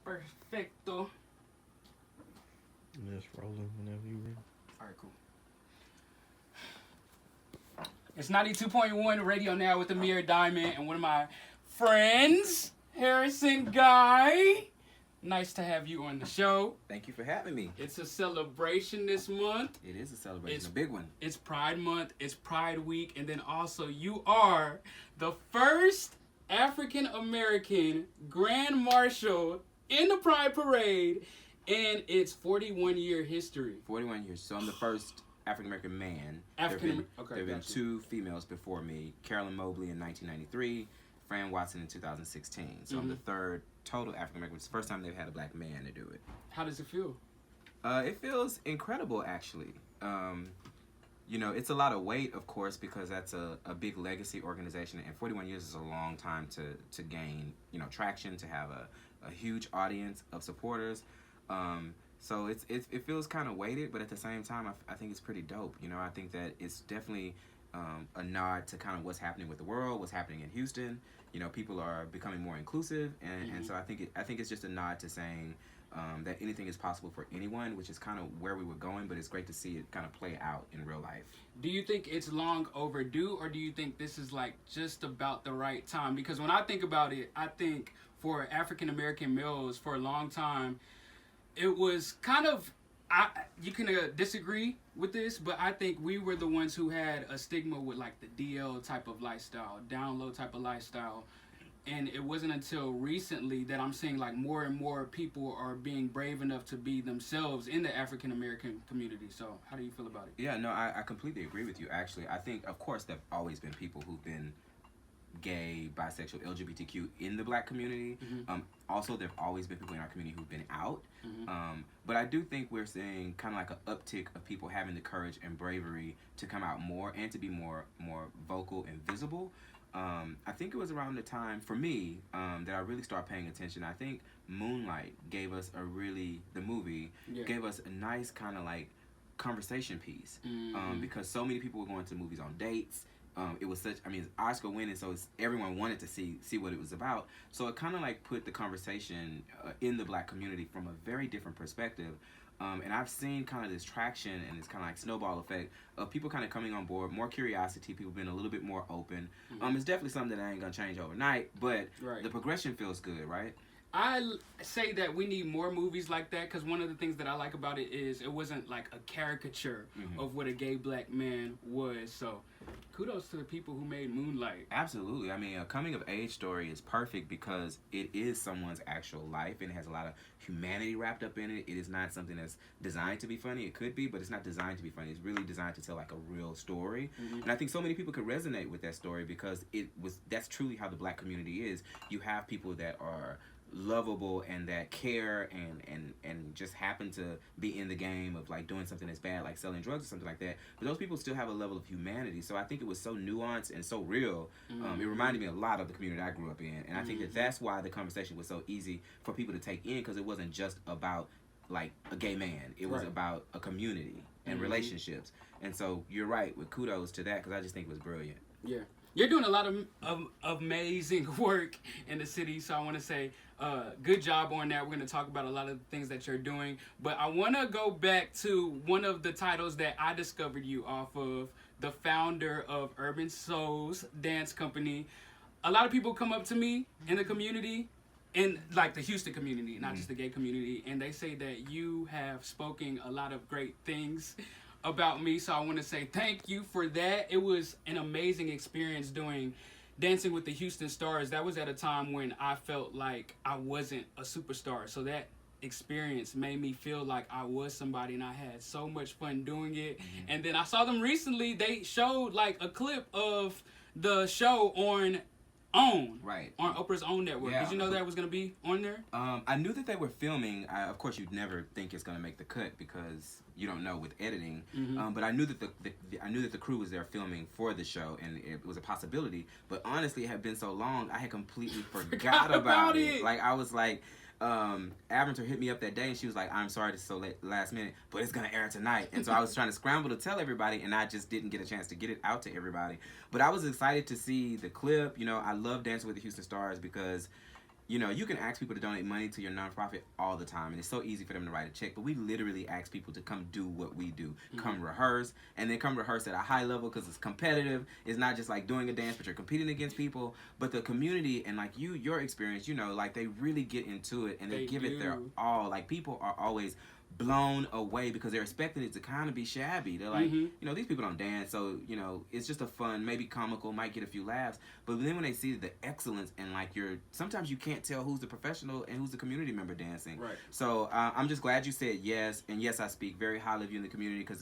Perfecto. Just rolling whenever you ready. All right, cool. It's 92.1 Radio Now with Amir Diamond and one of my friends, Harrison Guy. Nice to have you on the show. Thank you for having me. It's a celebration this month. It is a celebration, a big one. It's Pride Month, it's Pride Week, and then also you are the first African American Grand Marshal in the Pride Parade in its 41-year history. 41 years. So I'm the first African American man. There have been two females before me. Carolyn Mobley in 1993, Fran Watson in 2016. So I'm the third total African American. It's the first time they've had a black man to do it. How does it feel? It feels incredible, actually. You know, it's a lot of weight, of course, because that's a big legacy organization, and 41 years is a long time to gain, you know, traction, to have a huge audience of supporters. So it feels kind of weighted, but at the same time, I think it's pretty dope. You know, I think that it's definitely a nod to kind of what's happening with the world, what's happening in Houston. You know, people are becoming more inclusive, and so I think it's just a nod to saying that anything is possible for anyone, which is kind of where we were going, but it's great to see it kind of play out in real life. Do you think it's long overdue, or do you think this is like just about the right time? Because when I think about it, I think for African American males for a long time, it was kind of, you can disagree with this, but I think we were the ones who had a stigma with like the DL type of lifestyle, down low type of lifestyle. And it wasn't until recently that I'm seeing like more and more people are being brave enough to be themselves in the African American community. So how do you feel about it? Yeah, no, I completely agree with you, actually. I think, of course, there have always been people who've been gay, bisexual, LGBTQ in the black community. Also, there have always been people in our community who've been out. But I do think we're seeing kind of like an uptick of people having the courage and bravery to come out more and to be more vocal and visible. I think it was around the time, for me, that I really started paying attention. I think Moonlight gave us the movie gave us a nice kind of like conversation piece. Because so many people were going to movies on dates. It was it's Oscar winning, so everyone wanted to see what it was about. So it kind of like put the conversation in the black community from a very different perspective. And I've seen kind of this traction and this kind of like snowball effect of people kind of coming on board, more curiosity, people being a little bit more open. It's definitely something that ain't gonna change overnight, but the progression feels good, right? I say that we need more movies like that, because one of the things that I like about it is it wasn't like a caricature of what a gay black man was. So kudos to the people who made Moonlight. Absolutely. I mean, a coming of age story is perfect because it is someone's actual life and it has a lot of humanity wrapped up in it. It is not something that's designed to be funny. It could be, but it's not designed to be funny. It's really designed to tell like a real story. And I think so many people could resonate with that story because that's truly how the black community is. You have people that are lovable and that care and just happen to be in the game of like doing something that's bad, like selling drugs or something like that, but those people still have a level of humanity. So I think it was so nuanced and so real. It reminded me a lot of the community I grew up in, and I think that's why the conversation was so easy for people to take in, because it wasn't just about like a gay man. It was about a community and relationships. And so you're right with kudos to that, because I just think it was brilliant. Yeah. You're doing a lot of amazing work in the city, so I want to say good job on that. We're going to talk about a lot of the things that you're doing, but I want to go back to one of the titles that I discovered you off of, the founder of Urban Souls Dance Company. A lot of people come up to me in the community, in like the Houston community, not just the gay community, and they say that you have spoken a lot of great things about me, so I want to say thank you for that. It was an amazing experience doing Dancing with the Houston Stars. That was at a time when I felt like I wasn't a superstar, so that experience made me feel like I was somebody, and I had so much fun doing it. And then I saw them recently. They showed like a clip of the show on OWN, on Oprah's OWN network. Did you know that was going to be on there? I knew that they were filming. Of course, you'd never think it's going to make the cut because you don't know with editing. But I knew that the crew was there filming for the show, and it was a possibility. But honestly, it had been so long, I had completely forgot about it. Like I was like, Aventer hit me up that day, and she was like, "I'm sorry, it's so late, last minute, but it's gonna air tonight." And so I was trying to scramble to tell everybody, and I just didn't get a chance to get it out to everybody. But I was excited to see the clip. You know, I love Dancing with the Houston Stars because you know, you can ask people to donate money to your nonprofit all the time, and it's so easy for them to write a check. But we literally ask people to come do what we do, come rehearse, and then come rehearse at a high level because it's competitive. It's not just like doing a dance, but you're competing against people. But the community and like your experience, you know, like they really get into it and they give it their all. Like people are always blown away because they're expecting it to kind of be shabby. They're like, you know, these people don't dance, so you know, it's just a fun, maybe comical, might get a few laughs. But then when they see the excellence and like sometimes you can't tell who's the professional and who's the community member dancing. Right. So I'm just glad you said yes, and yes, I speak very highly of you in the community because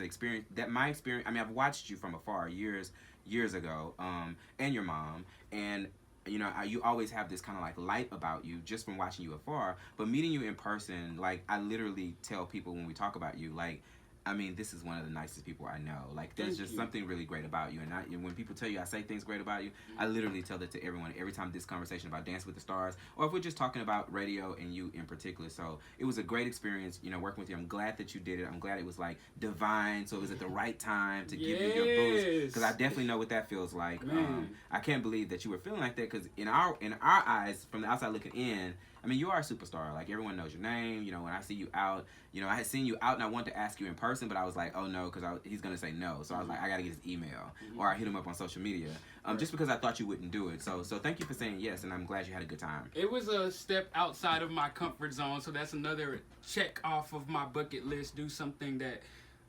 my experience. I mean, I've watched you from afar years ago, and your mom, and you know, you always have this kind of like light about you just from watching you afar, but meeting you in person, like I literally tell people when we talk about you, like, I mean, this is one of the nicest people I know. Like, there's just something really great about you. And when people tell you I say things great about you, I literally tell that to everyone every time this conversation about Dance with the Stars, or if we're just talking about radio and you in particular. So it was a great experience, you know, working with you. I'm glad that you did it. I'm glad it was like divine. So it was at the right time to give you your boost. Because I definitely know what that feels like. I can't believe that you were feeling like that because in our eyes, from the outside looking in, I mean, you are a superstar. Like, everyone knows your name. You know, when I see you out, you know, I had seen you out and I wanted to ask you in person, but I was like, oh, no, because he's going to say no. So I was like, I got to get his email. Or I hit him up on social media just because I thought you wouldn't do it. So thank you for saying yes, and I'm glad you had a good time. It was a step outside of my comfort zone, so that's another check off of my bucket list. Do something that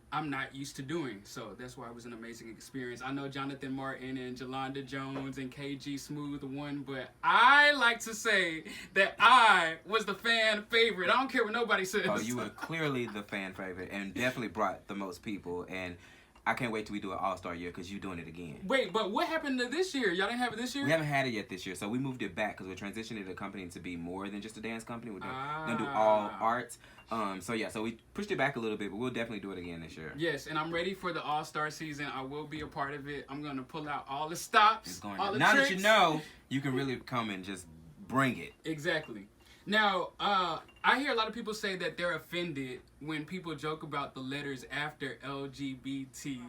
I'm not used to doing, so that's why it was an amazing experience. I know Jonathan Martin and Jolanda Jones and KG Smooth won, but I like to say that I was the fan favorite. I don't care what nobody says. Oh, you were clearly the fan favorite and definitely brought the most people, and I can't wait till we do an all-star year because you're doing it again. Wait, but what happened to this year? Y'all didn't have it this year? We haven't had it yet this year, so we moved it back because we're transitioning the company to be more than just a dance company. We're going to do all arts. So we pushed it back a little bit, but we'll definitely do it again this year. Yes, and I'm ready for the all-star season. I will be a part of it. I'm going to pull out all the stops, all the now tricks. That you know, you can really come and just bring it. Exactly. Now, I hear a lot of people say that they're offended when people joke about the letters after LGBTQ.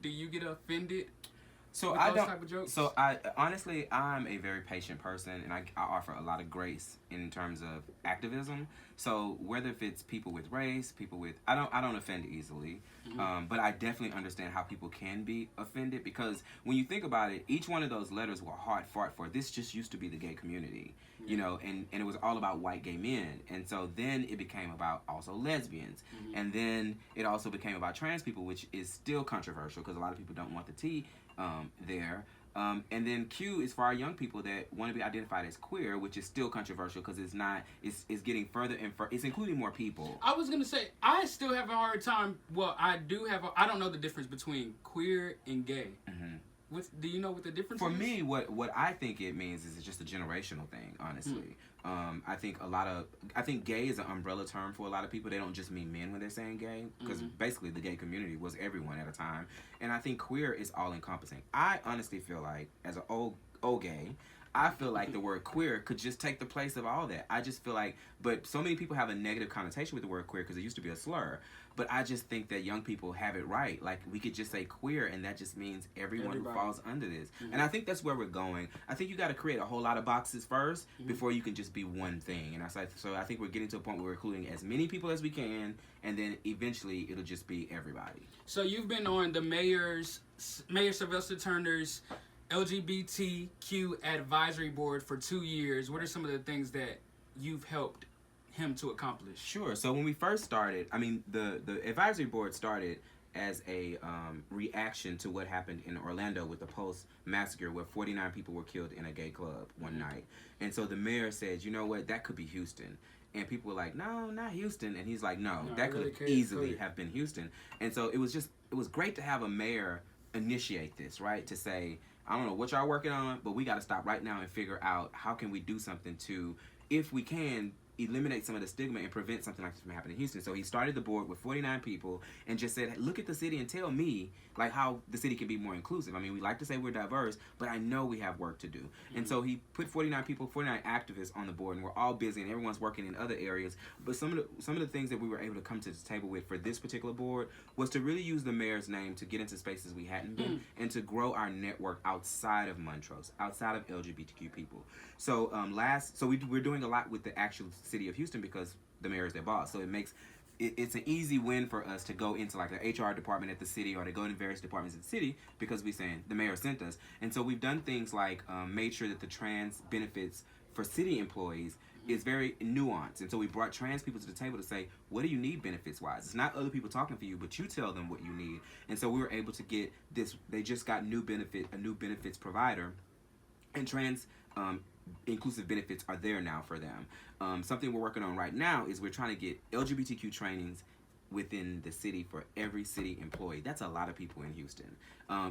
Do you get offended? So I don't. Type of jokes? So I honestly, I'm a very patient person, and I offer a lot of grace in terms of activism. So whether if it's people with race, people with I don't offend easily, but I definitely understand how people can be offended because when you think about it, each one of those letters were hard fought for. This just used to be the gay community, you know, and it was all about white gay men, and so then it became about also lesbians, and then it also became about trans people, which is still controversial because a lot of people don't want the T there. And then Q is for our young people that want to be identified as queer, which is still controversial because it's getting further and it's including more people. I was gonna say I still have a hard time. Well, I don't know the difference between queer and gay. Do you know what the difference is? For me, what I think it means is it's just a generational thing, honestly. I think gay is an umbrella term for a lot of people. They don't just mean men when they're saying gay, because basically the gay community was everyone at a time. And I think queer is all encompassing. I honestly feel like, as an old gay, I feel like the word queer could just take the place of all that. I just feel like, but so many people have a negative connotation with the word queer because it used to be a slur. But I just think that young people have it right. Like, we could just say queer, and that just means everybody who falls under this. And I think that's where we're going. I think you got to create a whole lot of boxes first before you can just be one thing. And so I think we're getting to a point where we're including as many people as we can, and then eventually it'll just be everybody. So you've been on the Mayor Sylvester Turner's LGBTQ advisory board for 2 years. What are some of the things that you've helped him to accomplish? Sure. So when we first started, I mean, the advisory board started as a reaction to what happened in Orlando with the Pulse massacre, where 49 people were killed in a gay club one night. And so the mayor said, you know what, that could be Houston. And people were like, no, not Houston. And he's like, no, that could easily have been Houston. And so it was great to have a mayor initiate this, right? To say, I don't know what y'all working on, but we got to stop right now and figure out how can we do something to, if we can, eliminate some of the stigma and prevent something like this from happening in Houston. So he started the board with 49 people and just said, look at the city and tell me like how the city can be more inclusive. I mean, we like to say we're diverse, but I know we have work to do. And so he put 49 people, 49 activists on the board, and we're all busy and everyone's working in other areas. But some of the things that we were able to come to the table with for this particular board was to really use the mayor's name to get into spaces we hadn't been and to grow our network outside of Montrose, outside of LGBTQ people. So we're doing a lot with the actual city of Houston because the mayor is their boss. So it's an easy win for us to go into like the HR department at the city or to go into various departments of the city because we're saying the mayor sent us. And so we've done things like made sure that the trans benefits for city employees is very nuanced. And so we brought trans people to the table to say, what do you need benefits wise? It's not other people talking for you, but you tell them what you need. And so we were able to get this, they just got a new benefits provider, and trans inclusive benefits are there now for them. Something we're working on right now is we're trying to get LGBTQ trainings within the city for every city employee. That's a lot of people in Houston.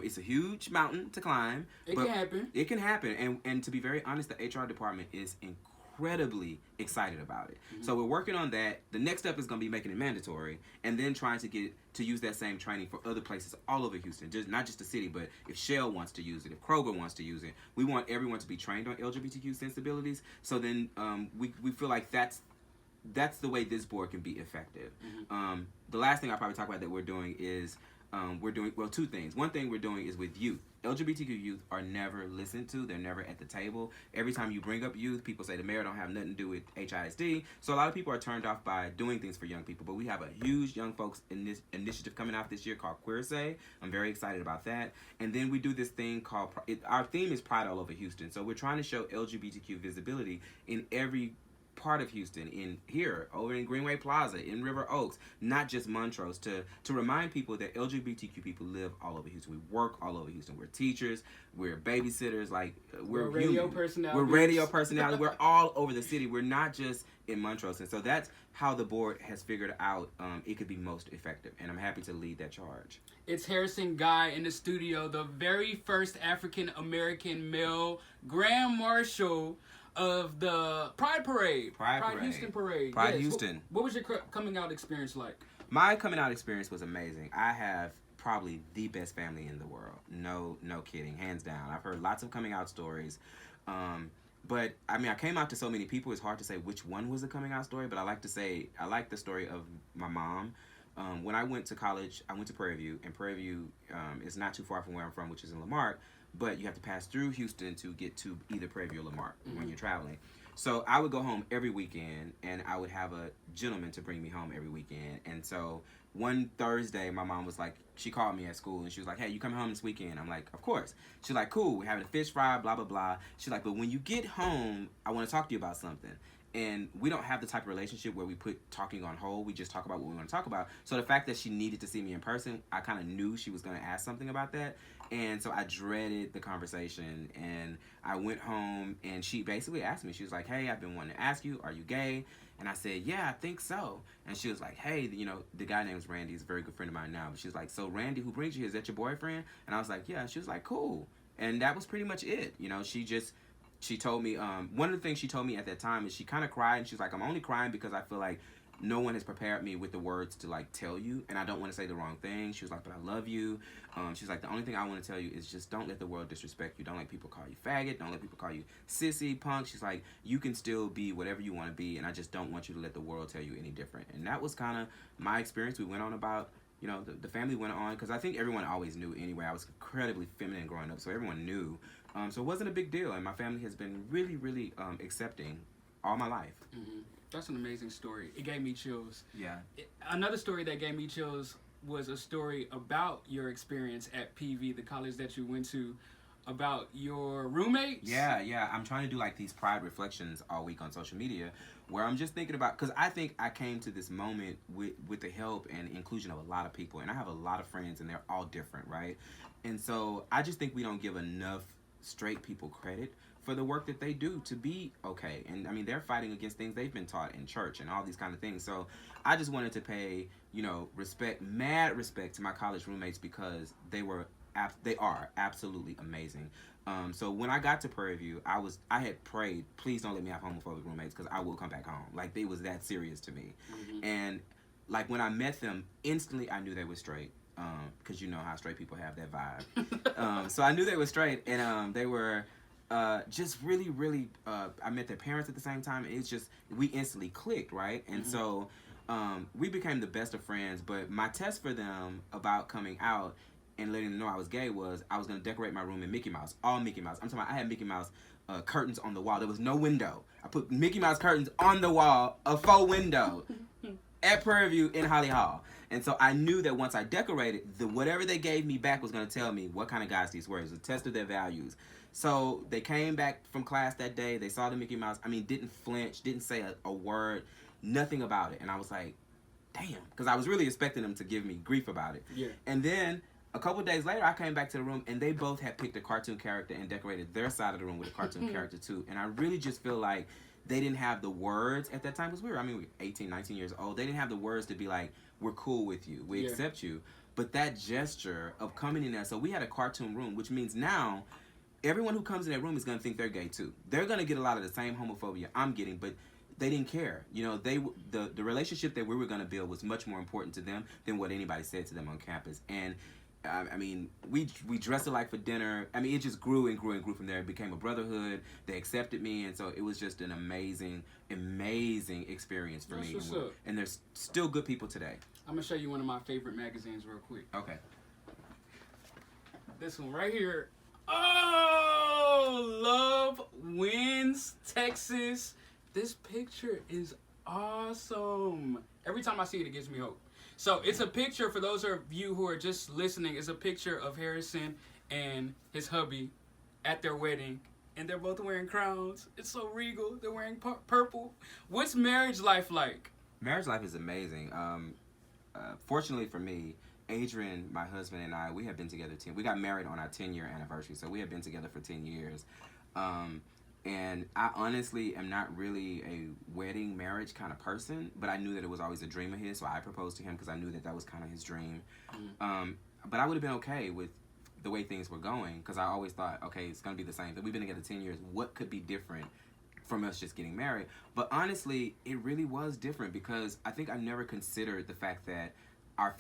It's a huge mountain to climb. It can happen. It can happen. And to be very honest, the HR department is incredibly excited about it. So we're working on that. The next step is going to be making it mandatory and then trying to get to use that same training for other places all over Houston. Not just the city, but if Shell wants to use it, if Kroger wants to use it, we want everyone to be trained on LGBTQ sensibilities. So then we feel like that's the way this board can be effective. The last thing I'll probably talk about that we're doing is we're doing, well, two things. One thing we're doing is with youth. LGBTQ youth are never listened to. They're never at the table. Every time you bring up youth, people say the mayor don't have nothing to do with HISD. So a lot of people are turned off by doing things for young people. But we have a huge young folks in this initiative coming out this year called Queer Say. I'm very excited about that. And then we do this thing called, our theme is Pride All Over Houston. So we're trying to show LGBTQ visibility in every part of Houston, in here, over in Greenway Plaza, in River Oaks, not just Montrose, to remind people that LGBTQ people live all over Houston. We work all over Houston. We're teachers, we're babysitters, like we're radio human. personalities. We're radio personalities. We're all over the city. We're not just in Montrose. And so that's how the board has figured out it could be most effective. And I'm happy to lead that charge. It's Harrison Guy in the studio, the very first African American male Grand Marshal of the Pride Parade. Pride Parade. Houston Parade. Pride Yes. Houston. What was your coming out experience like? My coming out experience was amazing. I have probably the best family in the world. No kidding. Hands down. I've heard lots of coming out stories. But I mean, I came out to so many people. It's hard to say which one was a coming out story, but I like to say, I like the story of my mom. When I went to college, I went to Prairie View, and Prairie View is not too far from where I'm from, which is in Lamarck. But you have to pass through Houston to get to either Prairie View or Lamarck when you're traveling. So I would go home every weekend, and I would have a gentleman to bring me home every weekend. And so one Thursday, my mom was like, she called me at school, and she was like, hey, you coming home this weekend? I'm like, of course. She's like, cool, we're having a fish fry, blah, blah, blah. She's like, but when you get home, I want to talk to you about something. And we don't have the type of relationship where we put talking on hold. We just talk about what we want to talk about. So the fact that she needed to see me in person, I kind of knew she was going to ask something about that. And so I dreaded the conversation. And I went home, and she basically asked me, she was like, hey, I've been wanting to ask you, are you gay? And I said, yeah, I think so. And she was like, hey, you know, the guy named Randy is a very good friend of mine now. But she was like, so Randy, who brings you here, is that your boyfriend? And I was like, yeah. And she was like, cool. And that was pretty much it. You know, she told me, one of the things she told me at that time is she kind of cried, and she's like, I'm only crying because I feel like no one has prepared me with the words to like tell you, and I don't want to say the wrong thing. She was like, but I love you. She's like, the only thing I want to tell you is just don't let the world disrespect you. Don't let people call you faggot. Don't let people call you sissy, punk. She's like, you can still be whatever you want to be, and I just don't want you to let the world tell you any different. And that was kind of my experience. We went on about, you know, the family went on, because I think everyone always knew anyway. I was incredibly feminine growing up, so everyone knew. So it wasn't a big deal, and my family has been really, really accepting all my life. Mm-hmm. That's an amazing story. It gave me chills. Yeah. Another story that gave me chills was a story about your experience at PV, the college that you went to, about your roommates. Yeah. I'm trying to do like these pride reflections all week on social media, where I'm just thinking about, because I think I came to this moment with the help and inclusion of a lot of people, and I have a lot of friends, and they're all different, right? And so I just think we don't give enough straight people credit for the work that they do to be okay. And I mean, they're fighting against things they've been taught in church and all these kind of things. So I just wanted to pay, you know, mad respect to my college roommates, because they are absolutely amazing. So when I got to Prairie View, I had prayed, please don't let me have homophobic roommates because I will come back home. Like, it was that serious to me. And like when I met them, instantly I knew they were straight. Because you know how straight people have that vibe. So I knew they were straight, and they were just really, really. I met their parents at the same time, and it's just we instantly clicked, right? And so we became the best of friends. But my test for them about coming out and letting them know I was gay was I was going to decorate my room in Mickey Mouse, all Mickey Mouse. I'm talking about I had Mickey Mouse curtains on the wall. There was no window. I put Mickey Mouse curtains on the wall, a faux window, at Prairie View in Holly Hall. And so I knew that once I decorated, whatever they gave me back was going to tell me what kind of guys these were. It was a test of their values. So they came back from class that day. They saw the Mickey Mouse. I mean, didn't flinch, didn't say a word, nothing about it. And I was like, damn, because I was really expecting them to give me grief about it. Yeah. And then a couple days later, I came back to the room, and they both had picked a cartoon character and decorated their side of the room with a cartoon character, too. And I really just feel like they didn't have the words at that time, because we were 18, 19 years old. They didn't have the words to be like, we're cool with you. We accept you. But that gesture of coming in there, so we had a cartoon room, which means now everyone who comes in that room is going to think they're gay, too. They're going to get a lot of the same homophobia I'm getting, but they didn't care. You know, the relationship that we were going to build was much more important to them than what anybody said to them on campus. And I mean, we dressed alike for dinner. I mean, it just grew and grew and grew from there. It became a brotherhood. They accepted me, and so it was just an amazing, amazing experience for me. And there's still good people today. I'm gonna show you one of my favorite magazines real quick. Okay. This one right here. Oh, Love Wins Texas. This picture is awesome. Every time I see it, it gives me hope. So it's a picture, for those of you who are just listening, it's a picture of Harrison and his hubby at their wedding. And they're both wearing crowns. It's so regal. They're wearing purple. What's marriage life like? Marriage life is amazing. Fortunately for me, Adrian, my husband, and I, we have been together we got married on our 10-year anniversary, so we have been together for 10 years. And I honestly am not really a wedding marriage kind of person, but I knew that it was always a dream of his, so I proposed to him because I knew that that was kind of his dream. But I would have been okay with the way things were going, because I always thought, okay, it's going to be the same. We've been together 10 years. What could be different from us just getting married? But honestly, it really was different, because I think I never considered the fact that our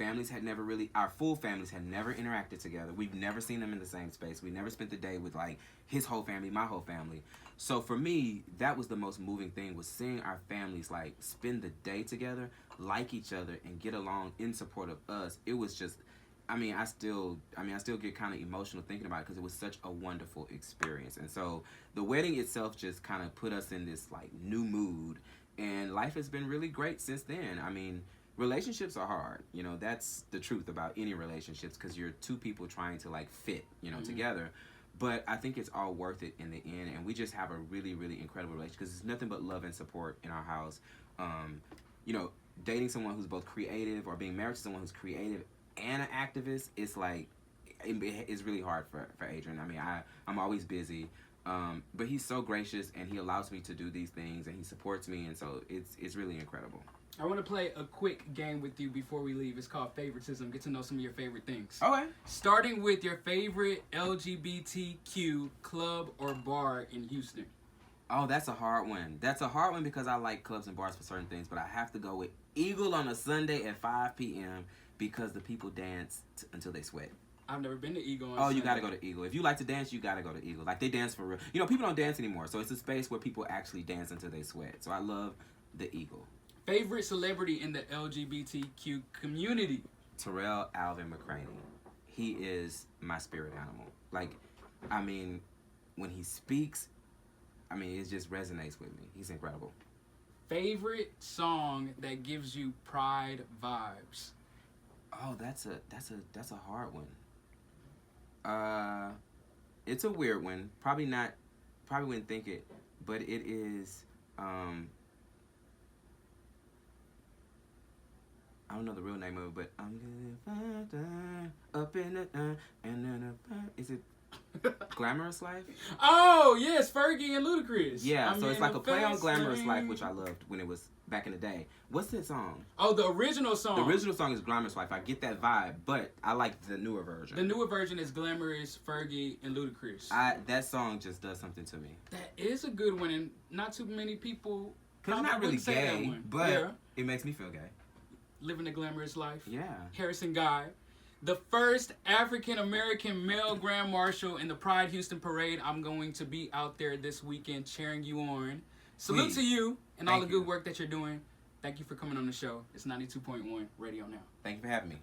full families had never interacted together. We've never seen them in the same space. We never spent the day with like his whole family, my whole family. So for me, that was the most moving thing, was seeing our families like spend the day together, like each other, and get along in support of us. It was just, I still get kind of emotional thinking about it, because it was such a wonderful experience. And so the wedding itself just kind of put us in this like new mood, and life has been really great since then. I mean, relationships are hard. You know, that's the truth about any relationships, because you're two people trying to like fit, together. But I think it's all worth it in the end, and we just have a really, really incredible relationship, because it's nothing but love and support in our house. Dating someone who's both creative, or being married to someone who's creative and an activist, it's like, it's really hard for Adrian. I mean, I'm always busy, but he's so gracious, and he allows me to do these things, and he supports me, and so it's really incredible. I want to play a quick game with you before we leave. It's called Favoritism. Get to know some of your favorite things. Okay. Starting with your favorite LGBTQ club or bar in Houston. Oh, that's a hard one. That's a hard one, because I like clubs and bars for certain things, but I have to go with Eagle on a Sunday at 5 p.m. because the people dance until they sweat. I've never been to Eagle on Sunday. You got to go to Eagle. If you like to dance, you got to go to Eagle. Like, they dance for real. People don't dance anymore, so it's a space where people actually dance until they sweat. So I love the Eagle. Favorite celebrity in the LGBTQ community? Terrell Alvin McCraney. He is my spirit animal. Like, when he speaks, it just resonates with me. He's incredible. Favorite song that gives you pride vibes? Oh, that's a hard one. It's a weird one. Probably wouldn't think it, but it is. I don't know the real name of it, but I'm gonna up in the and then is it? Glamorous Life? Oh, yes, Fergie and Ludacris. Yeah, so it's like a play on Glamorous lane. Life, which I loved when it was back in the day. What's that song? Oh, the original song. The original song is Glamorous Life. I get that vibe, but I like the newer version. The newer version is Glamorous, Fergie, and Ludacris. That song just does something to me. That is a good one, and not too many people. Because it's not probably really would say that gay, one. but Yeah. it makes me feel gay. Living a Glamorous Life. Yeah. Harrison Guy, the first African American male Grand Marshal in the Pride Houston Parade. I'm going to be out there this weekend cheering you on. Salute Please. to you and all Thank the good you. work that you're doing. Thank you for coming on the show. It's 92.1 Radio Now. Thank you for having me.